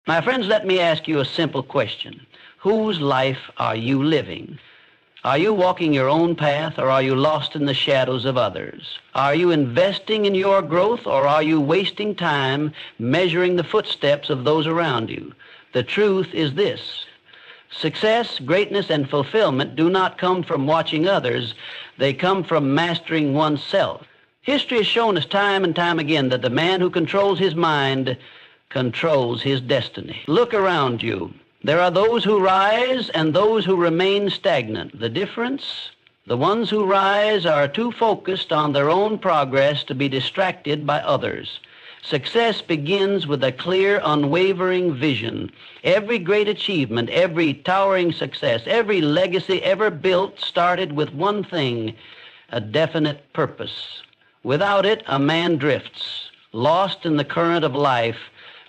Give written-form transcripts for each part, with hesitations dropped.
My friends, let me ask you a simple question. Whose life are you living? Are you walking your own path, or are you lost in the shadows of others? Are you investing in your growth, or are you wasting time measuring the footsteps of those around you? The truth is this: success, greatness, and fulfillment do not come from watching others. They come from mastering oneself. History has shown us time and time again that the man who controls his mind controls his destiny. Look around you. There are those who rise and those who remain stagnant. The difference? The ones who rise are too focused on their own progress to be distracted by others. Success begins with a clear, unwavering vision. Every great achievement, every towering success, every legacy ever built started with one thing: a definite purpose. Without it, a man drifts, lost in the current of life,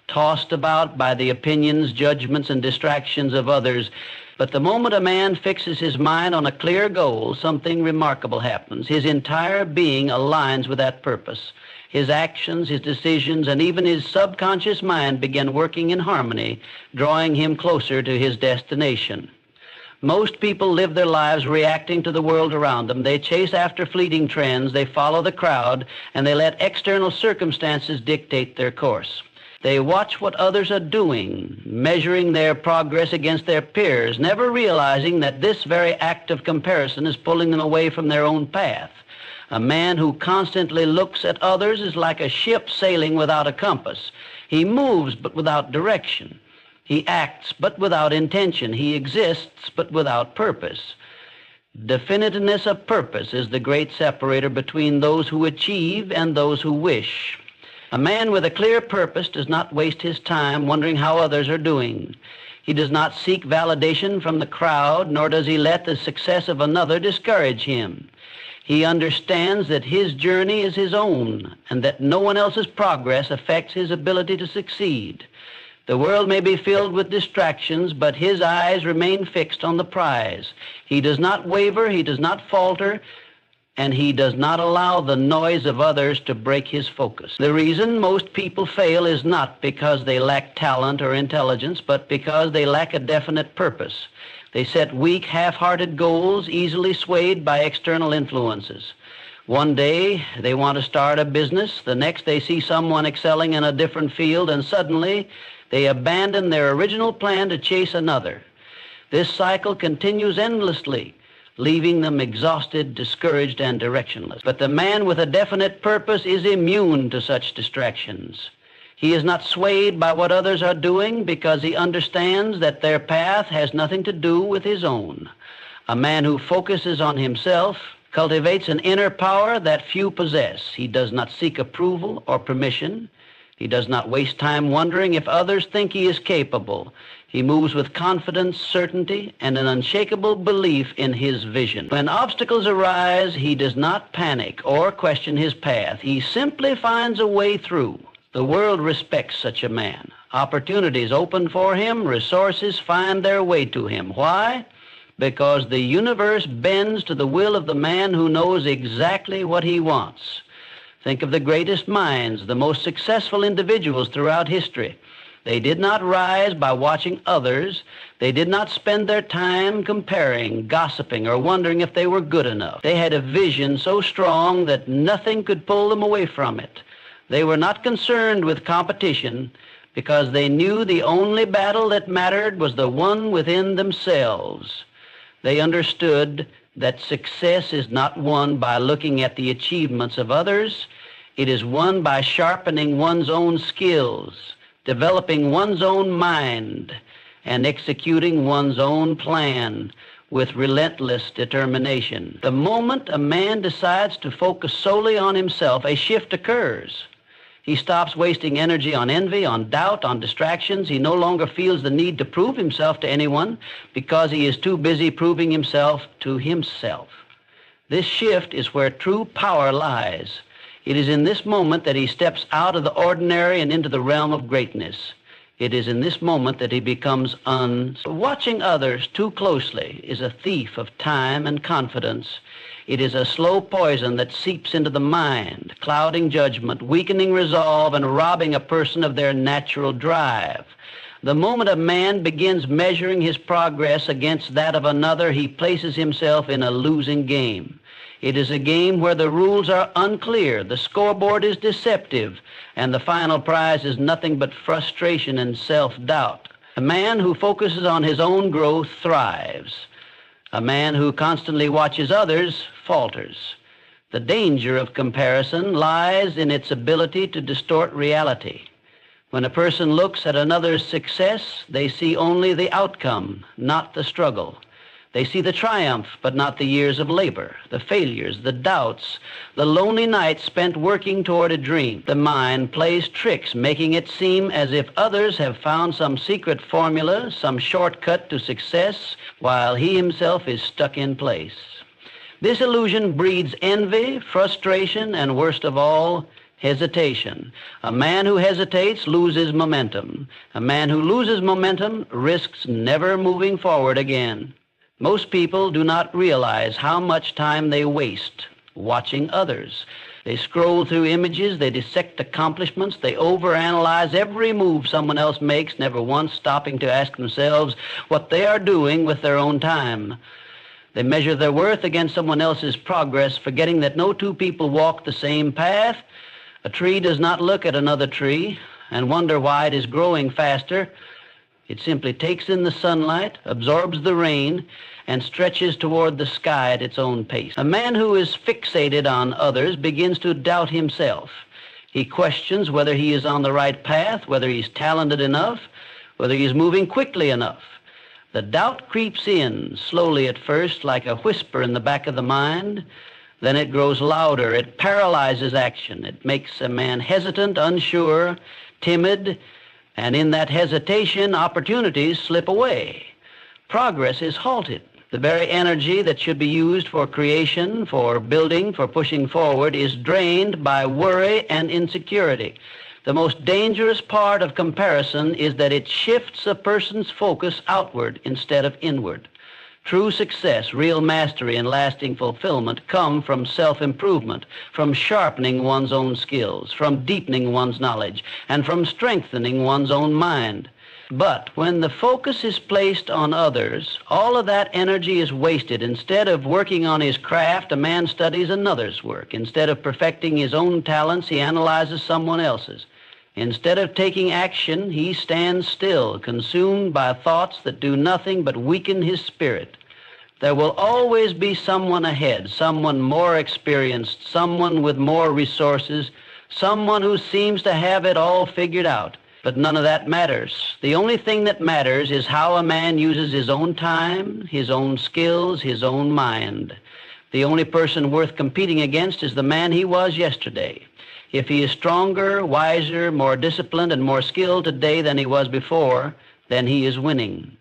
tossed about by the opinions, judgments, and distractions of others. But the moment a man fixes his mind on a clear goal, something remarkable happens. His entire being aligns with that purpose. His actions, his decisions, and even his subconscious mind begin working in harmony, drawing him closer to his destination. Most people live their lives reacting to the world around them. They chase after fleeting trends, they follow the crowd, and they let external circumstances dictate their course. They watch what others are doing, measuring their progress against their peers, never realizing that this very act of comparison is pulling them away from their own path. A man who constantly looks at others is like a ship sailing without a compass. He moves but without direction. He acts but without intention. He exists but without purpose. Definiteness of purpose is the great separator between those who achieve and those who wish. A man with a clear purpose does not waste his time wondering how others are doing. He does not seek validation from the crowd, nor does he let the success of another discourage him. He understands that his journey is his own, and that no one else's progress affects his ability to succeed. The world may be filled with distractions, but his eyes remain fixed on the prize. He does not waver, he does not falter, and he does not allow the noise of others to break his focus. The reason most people fail is not because they lack talent or intelligence, but because they lack a definite purpose. They set weak, half-hearted goals, easily swayed by external influences. One day they want to start a business, the next they see someone excelling in a different field, and suddenly they abandon their original plan to chase another. This cycle continues endlessly, leaving them exhausted, discouraged, and directionless. But the man with a definite purpose is immune to such distractions. He is not swayed by what others are doing because he understands that their path has nothing to do with his own. A man who focuses on himself cultivates an inner power that few possess. He does not seek approval or permission. He does not waste time wondering if others think he is capable. He moves with confidence, certainty, and an unshakable belief in his vision. When obstacles arise, he does not panic or question his path. He simply finds a way through. The world respects such a man. Opportunities open for him. Resources find their way to him. Why? Because the universe bends to the will of the man who knows exactly what he wants. Think of the greatest minds, the most successful individuals throughout history. They did not rise by watching others. They did not spend their time comparing, gossiping, or wondering if they were good enough. They had a vision so strong that nothing could pull them away from it. They were not concerned with competition because they knew the only battle that mattered was the one within themselves. They understood that success is not won by looking at the achievements of others. It is won by sharpening one's own skills, developing one's own mind, and executing one's own plan with relentless determination. The moment a man decides to focus solely on himself, a shift occurs. He stops wasting energy on envy, on doubt, on distractions. He no longer feels the need to prove himself to anyone because he is too busy proving himself to himself. This shift is where true power lies. It is in this moment that he steps out of the ordinary and into the realm of greatness. It is in this moment that he becomes Watching others too closely is a thief of time and confidence. It is a slow poison that seeps into the mind, clouding judgment, weakening resolve, and robbing a person of their natural drive. The moment a man begins measuring his progress against that of another, he places himself in a losing game. It is a game where the rules are unclear, the scoreboard is deceptive, and the final prize is nothing but frustration and self-doubt. A man who focuses on his own growth thrives. A man who constantly watches others falters. The danger of comparison lies in its ability to distort reality. When a person looks at another's success, they see only the outcome, not the struggle. They see the triumph, but not the years of labor, the failures, the doubts, the lonely nights spent working toward a dream. The mind plays tricks, making it seem as if others have found some secret formula, some shortcut to success, while he himself is stuck in place. This illusion breeds envy, frustration, and worst of all, hesitation. A man who hesitates loses momentum. A man who loses momentum risks never moving forward again. Most people do not realize how much time they waste watching others. They scroll through images, they dissect accomplishments, they overanalyze every move someone else makes, never once stopping to ask themselves what they are doing with their own time. They measure their worth against someone else's progress, forgetting that no two people walk the same path. A tree does not look at another tree and wonder why it is growing faster. It simply takes in the sunlight, absorbs the rain, and stretches toward the sky at its own pace. A man who is fixated on others begins to doubt himself. He questions whether he is on the right path, whether he's talented enough, whether he's moving quickly enough. The doubt creeps in, slowly at first, like a whisper in the back of the mind. Then it grows louder. It paralyzes action. It makes a man hesitant, unsure, timid, and in that hesitation, opportunities slip away. Progress is halted. The very energy that should be used for creation, for building, for pushing forward is drained by worry and insecurity. The most dangerous part of comparison is that it shifts a person's focus outward instead of inward. True success, real mastery, and lasting fulfillment come from self-improvement, from sharpening one's own skills, from deepening one's knowledge, and from strengthening one's own mind. But when the focus is placed on others, all of that energy is wasted. Instead of working on his craft, a man studies another's work. Instead of perfecting his own talents, he analyzes someone else's. Instead of taking action, he stands still, consumed by thoughts that do nothing but weaken his spirit. There will always be someone ahead, someone more experienced, someone with more resources, someone who seems to have it all figured out. But none of that matters. The only thing that matters is how a man uses his own time, his own skills, his own mind. The only person worth competing against is the man he was yesterday. If he is stronger, wiser, more disciplined, and more skilled today than he was before, then he is winning.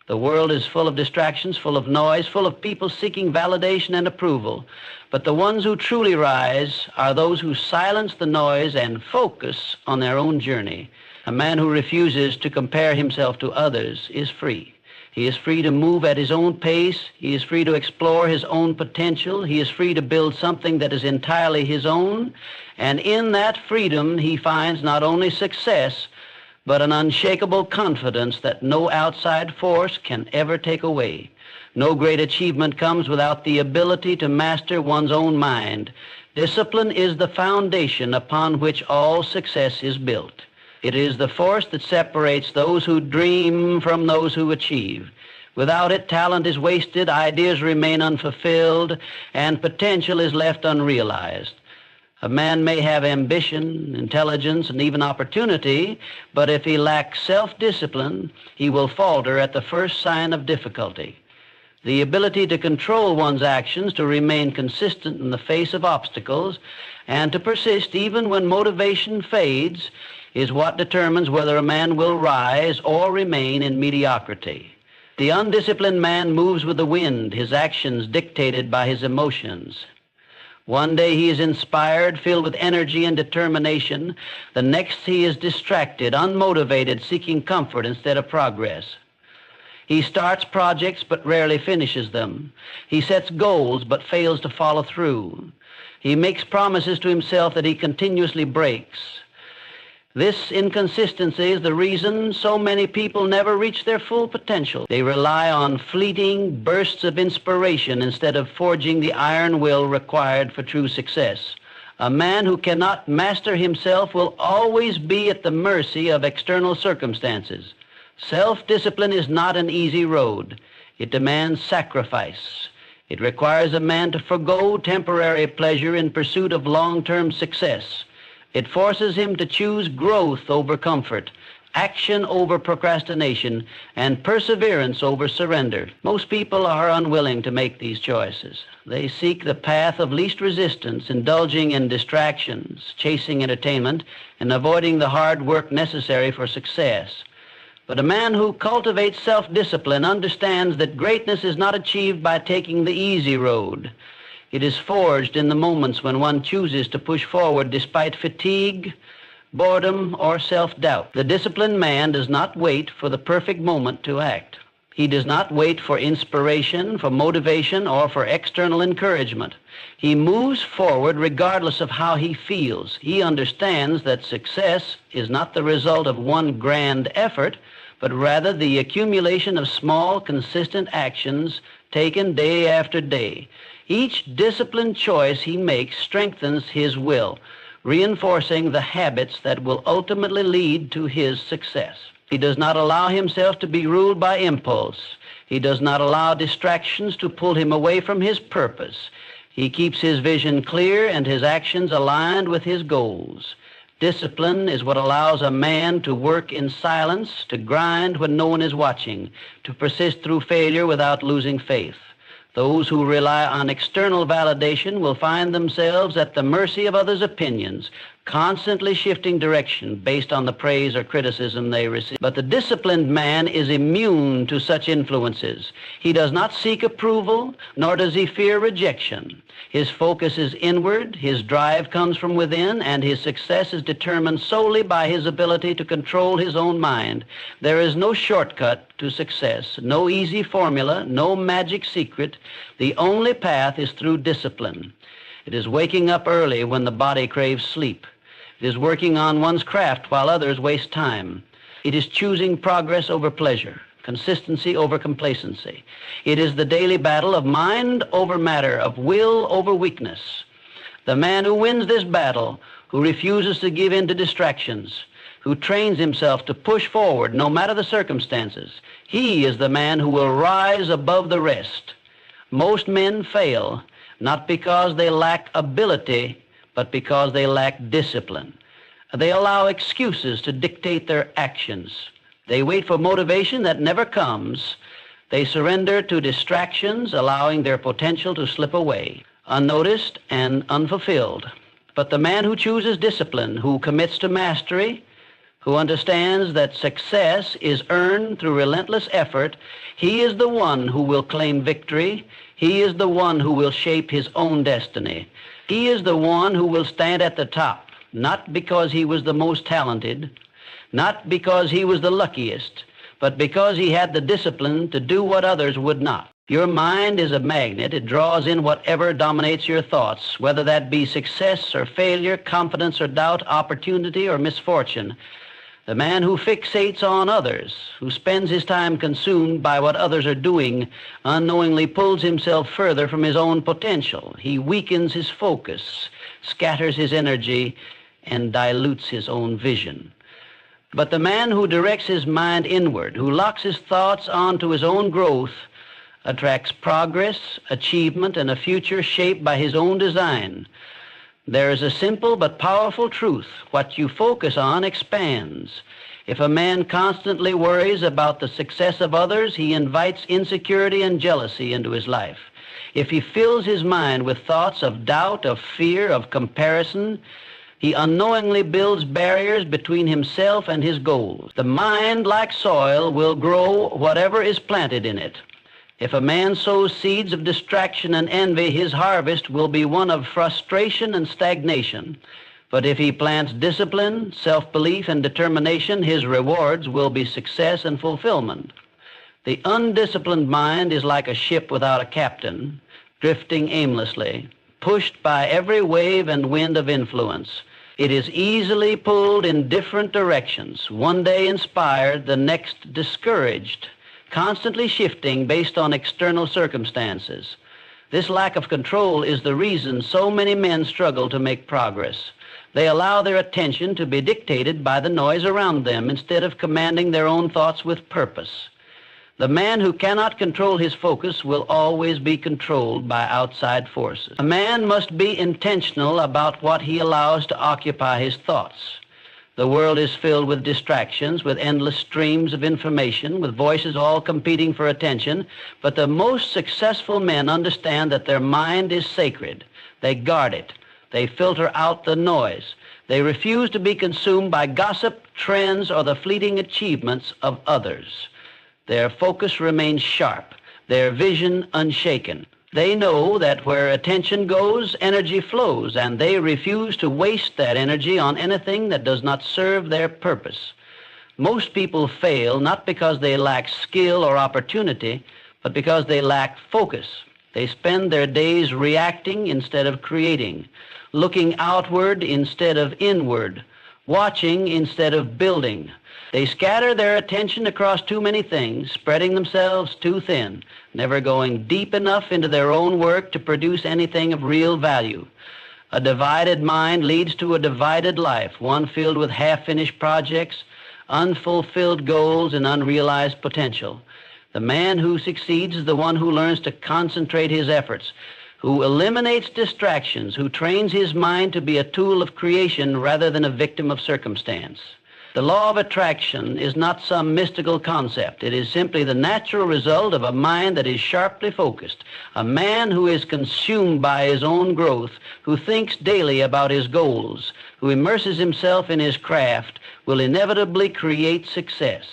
The world is full of distractions, full of noise, full of people seeking validation and approval. But the ones who truly rise are those who silence the noise and focus on their own journey. A man who refuses to compare himself to others is free. He is free to move at his own pace. He is free to explore his own potential. He is free to build something that is entirely his own. And in that freedom, he finds not only success, but an unshakable confidence that no outside force can ever take away. No great achievement comes without the ability to master one's own mind. Discipline is the foundation upon which all success is built. It is the force that separates those who dream from those who achieve. Without it, talent is wasted, ideas remain unfulfilled, and potential is left unrealized. A man may have ambition, intelligence, and even opportunity, but if he lacks self-discipline, he will falter at the first sign of difficulty. The ability to control one's actions, to remain consistent in the face of obstacles, and to persist even when motivation fades, is what determines whether a man will rise or remain in mediocrity. The undisciplined man moves with the wind, his actions dictated by his emotions. One day he is inspired, filled with energy and determination. The next he is distracted, unmotivated, seeking comfort instead of progress. He starts projects but rarely finishes them. He sets goals but fails to follow through. He makes promises to himself that he continuously breaks. This inconsistency is the reason so many people never reach their full potential. They rely on fleeting bursts of inspiration instead of forging the iron will required for true success. A man who cannot master himself will always be at the mercy of external circumstances. Self-discipline is not an easy road. It demands sacrifice. It requires a man to forgo temporary pleasure in pursuit of long-term success. It forces him to choose growth over comfort, action over procrastination, and perseverance over surrender. Most people are unwilling to make these choices. They seek the path of least resistance, indulging in distractions, chasing entertainment, and avoiding the hard work necessary for success. But a man who cultivates self-discipline understands that greatness is not achieved by taking the easy road. It is forged in the moments when one chooses to push forward despite fatigue, boredom, or self-doubt. The disciplined man does not wait for the perfect moment to act. He does not wait for inspiration, for motivation, or for external encouragement. He moves forward regardless of how he feels. He understands that success is not the result of one grand effort, but rather the accumulation of small, consistent actions taken day after day. Each disciplined choice he makes strengthens his will, reinforcing the habits that will ultimately lead to his success. He does not allow himself to be ruled by impulse. He does not allow distractions to pull him away from his purpose. He keeps his vision clear and his actions aligned with his goals. Discipline is what allows a man to work in silence, to grind when no one is watching, to persist through failure without losing faith. Those who rely on external validation will find themselves at the mercy of others' opinions, constantly shifting direction based on the praise or criticism they receive. But the disciplined man is immune to such influences. He does not seek approval, nor does he fear rejection. His focus is inward, his drive comes from within, and his success is determined solely by his ability to control his own mind. There is no shortcut to success, no easy formula, no magic secret. The only path is through discipline. It is waking up early when the body craves sleep. It is working on one's craft while others waste time. It is choosing progress over pleasure, consistency over complacency. It is the daily battle of mind over matter, of will over weakness. The man who wins this battle, who refuses to give in to distractions, who trains himself to push forward no matter the circumstances, he is the man who will rise above the rest. Most men fail, not because they lack ability, but because they lack discipline. They allow excuses to dictate their actions. They wait for motivation that never comes. They surrender to distractions, allowing their potential to slip away, unnoticed and unfulfilled. But the man who chooses discipline, who commits to mastery, who understands that success is earned through relentless effort, he is the one who will claim victory. He is the one who will shape his own destiny. He is the one who will stand at the top, not because he was the most talented, not because he was the luckiest, but because he had the discipline to do what others would not. Your mind is a magnet. It draws in whatever dominates your thoughts, whether that be success or failure, confidence or doubt, opportunity or misfortune. The man who fixates on others, who spends his time consumed by what others are doing, unknowingly pulls himself further from his own potential. He weakens his focus, scatters his energy, and dilutes his own vision. But the man who directs his mind inward, who locks his thoughts onto his own growth, attracts progress, achievement, and a future shaped by his own design. There is a simple but powerful truth. What you focus on expands. If a man constantly worries about the success of others, he invites insecurity and jealousy into his life. If he fills his mind with thoughts of doubt, of fear, of comparison, he unknowingly builds barriers between himself and his goals. The mind, like soil, will grow whatever is planted in it. If a man sows seeds of distraction and envy, his harvest will be one of frustration and stagnation. But if he plants discipline, self-belief, and determination, his rewards will be success and fulfillment. The undisciplined mind is like a ship without a captain, drifting aimlessly, pushed by every wave and wind of influence. It is easily pulled in different directions, one day inspired, the next discouraged, constantly shifting based on external circumstances. This lack of control is the reason so many men struggle to make progress. They allow their attention to be dictated by the noise around them instead of commanding their own thoughts with purpose. The man who cannot control his focus will always be controlled by outside forces. A man must be intentional about what he allows to occupy his thoughts. The world is filled with distractions, with endless streams of information, with voices all competing for attention, but the most successful men understand that their mind is sacred. They guard it. They filter out the noise. They refuse to be consumed by gossip, trends, or the fleeting achievements of others. Their focus remains sharp, their vision unshaken. They know that where attention goes, energy flows, and they refuse to waste that energy on anything that does not serve their purpose. Most people fail not because they lack skill or opportunity, but because they lack focus. They spend their days reacting instead of creating, looking outward instead of inward, watching instead of building. They scatter their attention across too many things, spreading themselves too thin, never going deep enough into their own work to produce anything of real value. A divided mind leads to a divided life, one filled with half-finished projects, unfulfilled goals, and unrealized potential. The man who succeeds is the one who learns to concentrate his efforts, who eliminates distractions, who trains his mind to be a tool of creation rather than a victim of circumstance. The law of attraction is not some mystical concept. It is simply the natural result of a mind that is sharply focused. A man who is consumed by his own growth, who thinks daily about his goals, who immerses himself in his craft, will inevitably create success.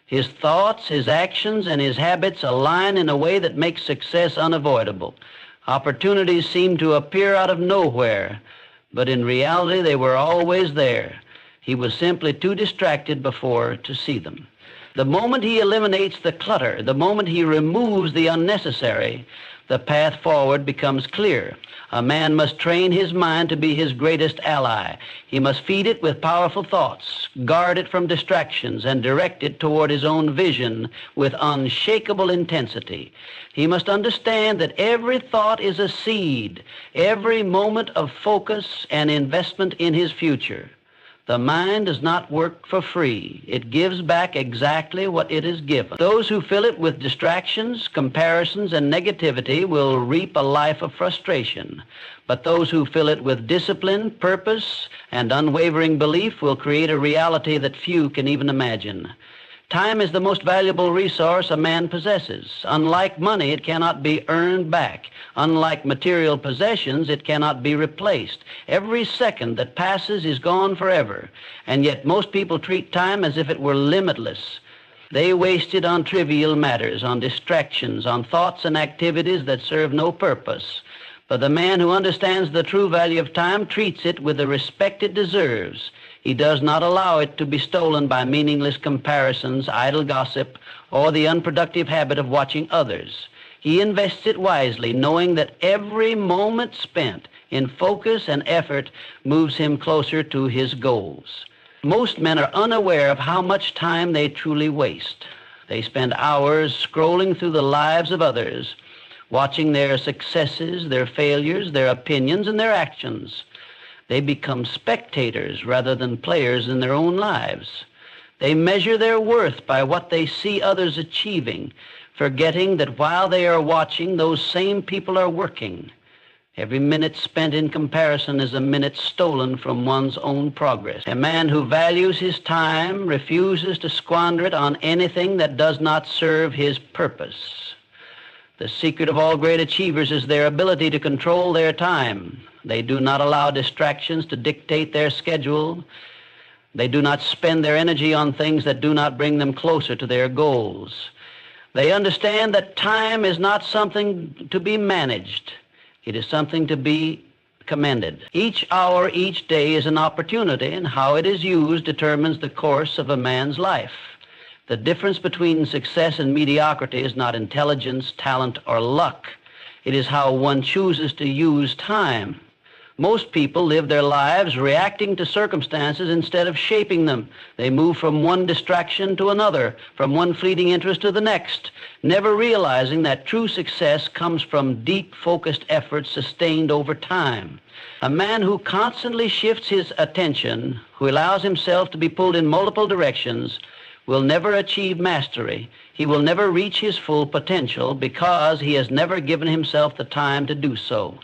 His thoughts, his actions, and his habits align in a way that makes success unavoidable. Opportunities seem to appear out of nowhere, but in reality they were always there. He was simply too distracted before to see them. The moment he eliminates the clutter, the moment he removes the unnecessary, the path forward becomes clear. A man must train his mind to be his greatest ally. He must feed it with powerful thoughts, guard it from distractions, and direct it toward his own vision with unshakable intensity. He must understand that every thought is a seed, every moment of focus an investment in his future. The mind does not work for free. It gives back exactly what it is given. Those who fill it with distractions, comparisons, and negativity will reap a life of frustration. But those who fill it with discipline, purpose, and unwavering belief will create a reality that few can even imagine. Time is the most valuable resource a man possesses. Unlike money, it cannot be earned back. Unlike material possessions, it cannot be replaced. Every second that passes is gone forever, and yet most people treat time as if it were limitless. They waste it on trivial matters, on distractions, on thoughts and activities that serve no purpose. But the man who understands the true value of time treats it with the respect it deserves. He does not allow it to be stolen by meaningless comparisons, idle gossip, or the unproductive habit of watching others. He invests it wisely, knowing that every moment spent in focus and effort moves him closer to his goals. Most men are unaware of how much time they truly waste. They spend hours scrolling through the lives of others, watching their successes, their failures, their opinions, and their actions. They become spectators rather than players in their own lives. They measure their worth by what they see others achieving, forgetting that while they are watching, those same people are working. Every minute spent in comparison is a minute stolen from one's own progress. A man who values his time refuses to squander it on anything that does not serve his purpose. The secret of all great achievers is their ability to control their time. They do not allow distractions to dictate their schedule. They do not spend their energy on things that do not bring them closer to their goals. They understand that time is not something to be managed. It is something to be commended. Each hour, each day is an opportunity, and how it is used determines the course of a man's life. The difference between success and mediocrity is not intelligence, talent, or luck. It is how one chooses to use time. Most people live their lives reacting to circumstances instead of shaping them. They move from one distraction to another, from one fleeting interest to the next, never realizing that true success comes from deep, focused efforts sustained over time. A man who constantly shifts his attention, who allows himself to be pulled in multiple directions, will never achieve mastery. He will never reach his full potential because he has never given himself the time to do so.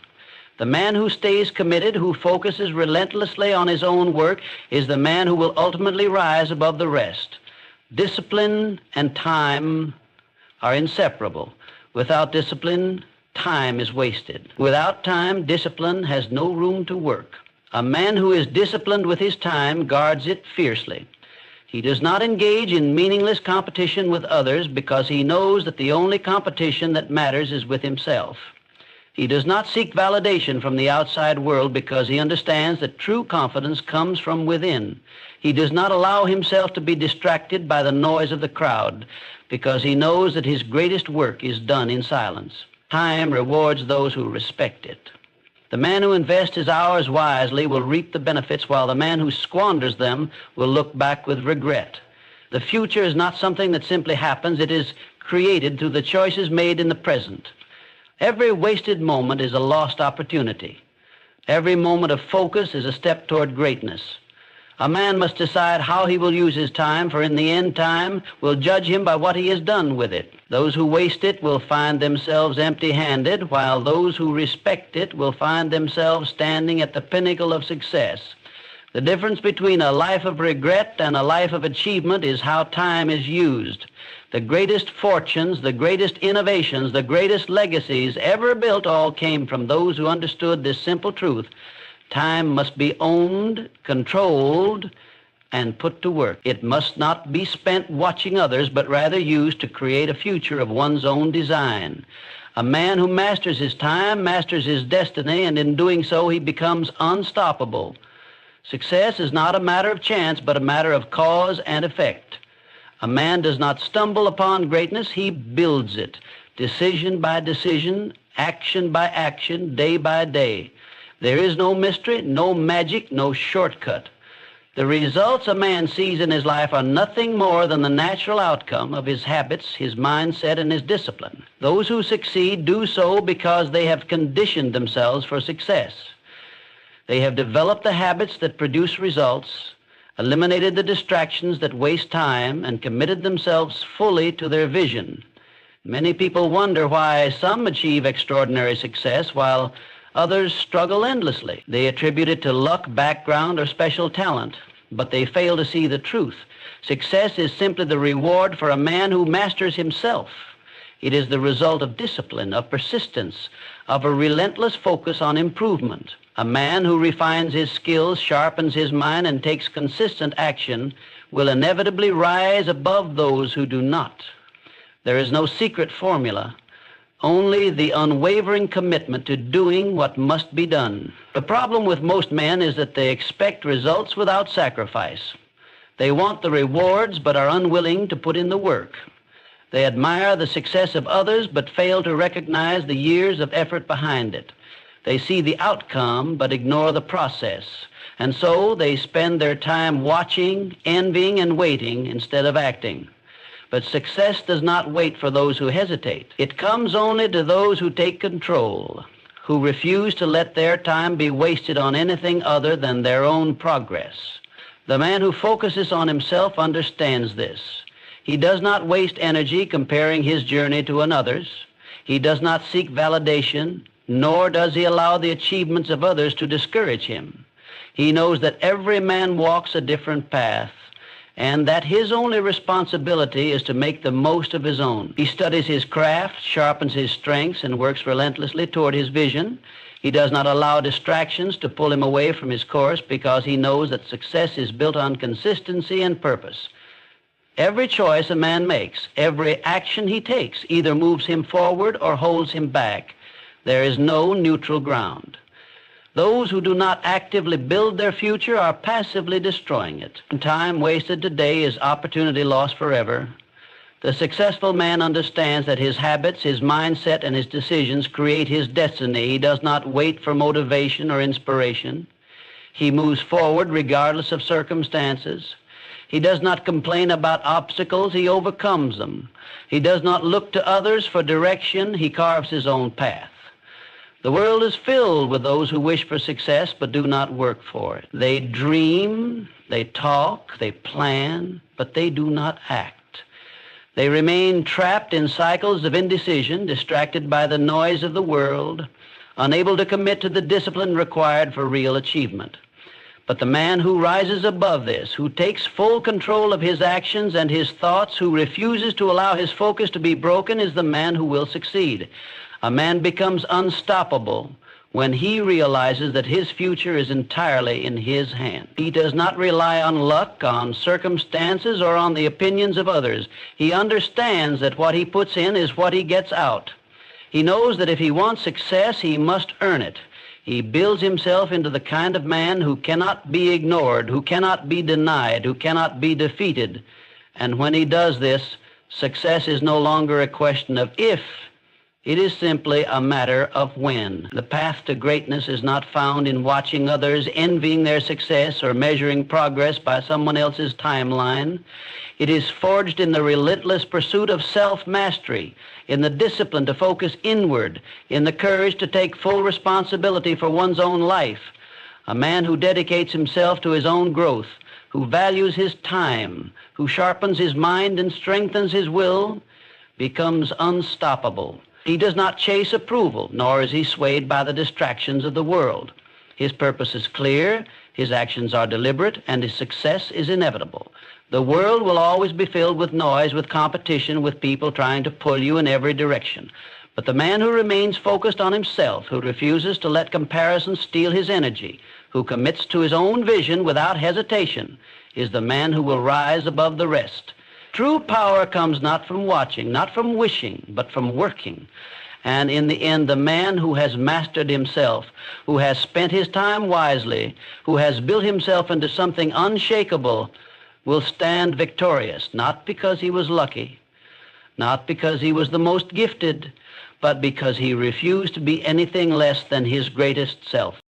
The man who stays committed, who focuses relentlessly on his own work, is the man who will ultimately rise above the rest. Discipline and time are inseparable. Without discipline, time is wasted. Without time, discipline has no room to work. A man who is disciplined with his time guards it fiercely. He does not engage in meaningless competition with others because he knows that the only competition that matters is with himself. He does not seek validation from the outside world because he understands that true confidence comes from within. He does not allow himself to be distracted by the noise of the crowd because he knows that his greatest work is done in silence. Time rewards those who respect it. The man who invests his hours wisely will reap the benefits, while the man who squanders them will look back with regret. The future is not something that simply happens. It is created through the choices made in the present. Every wasted moment is a lost opportunity. Every moment of focus is a step toward greatness. A man must decide how he will use his time, for in the end, time will judge him by what he has done with it. Those who waste it will find themselves empty-handed, while those who respect it will find themselves standing at the pinnacle of success. The difference between a life of regret and a life of achievement is how time is used. The greatest fortunes, the greatest innovations, the greatest legacies ever built all came from those who understood this simple truth. Time must be owned, controlled, and put to work. It must not be spent watching others, but rather used to create a future of one's own design. A man who masters his time masters his destiny, and in doing so he becomes unstoppable. Success is not a matter of chance, but a matter of cause and effect. A man does not stumble upon greatness, he builds it, decision by decision, action by action, day by day. There is no mystery, no magic, no shortcut. The results a man sees in his life are nothing more than the natural outcome of his habits, his mindset, and his discipline. Those who succeed do so because they have conditioned themselves for success. They have developed the habits that produce results, eliminated the distractions that waste time, and committed themselves fully to their vision. Many people wonder why some achieve extraordinary success while others struggle endlessly. They attribute it to luck, background, or special talent, but they fail to see the truth. Success is simply the reward for a man who masters himself. It is the result of discipline, of persistence, of a relentless focus on improvement. A man who refines his skills, sharpens his mind, and takes consistent action will inevitably rise above those who do not. There is no secret formula, only the unwavering commitment to doing what must be done. The problem with most men is that they expect results without sacrifice. They want the rewards but are unwilling to put in the work. They admire the success of others but fail to recognize the years of effort behind it. They see the outcome but ignore the process, and so they spend their time watching, envying, and waiting instead of acting. But success does not wait for those who hesitate. It comes only to those who take control, who refuse to let their time be wasted on anything other than their own progress. The man who focuses on himself understands this. He does not waste energy comparing his journey to another's. He does not seek validation, nor does he allow the achievements of others to discourage him. He knows that every man walks a different path, and that his only responsibility is to make the most of his own. He studies his craft, sharpens his strengths, and works relentlessly toward his vision. He does not allow distractions to pull him away from his course because he knows that success is built on consistency and purpose. Every choice a man makes, every action he takes, either moves him forward or holds him back. There is no neutral ground. Those who do not actively build their future are passively destroying it. Time wasted today is opportunity lost forever. The successful man understands that his habits, his mindset, and his decisions create his destiny. He does not wait for motivation or inspiration. He moves forward regardless of circumstances. He does not complain about obstacles. He overcomes them. He does not look to others for direction. He carves his own path. The world is filled with those who wish for success but do not work for it. They dream, they talk, they plan, but they do not act. They remain trapped in cycles of indecision, distracted by the noise of the world, unable to commit to the discipline required for real achievement. But the man who rises above this, who takes full control of his actions and his thoughts, who refuses to allow his focus to be broken, is the man who will succeed. A man becomes unstoppable when he realizes that his future is entirely in his hand. He does not rely on luck, on circumstances, or on the opinions of others. He understands that what he puts in is what he gets out. He knows that if he wants success, he must earn it. He builds himself into the kind of man who cannot be ignored, who cannot be denied, who cannot be defeated. And when he does this, success is no longer a question of if, it is simply a matter of when. The path to greatness is not found in watching others, envying their success, or measuring progress by someone else's timeline. It is forged in the relentless pursuit of self-mastery, in the discipline to focus inward, in the courage to take full responsibility for one's own life. A man who dedicates himself to his own growth, who values his time, who sharpens his mind and strengthens his will, becomes unstoppable. He does not chase approval, nor is he swayed by the distractions of the world. His purpose is clear, his actions are deliberate, and his success is inevitable. The world will always be filled with noise, with competition, with people trying to pull you in every direction. But the man who remains focused on himself, who refuses to let comparison steal his energy, who commits to his own vision without hesitation, is the man who will rise above the rest. True power comes not from watching, not from wishing, but from working. And in the end, the man who has mastered himself, who has spent his time wisely, who has built himself into something unshakable, will stand victorious, not because he was lucky, not because he was the most gifted, but because he refused to be anything less than his greatest self.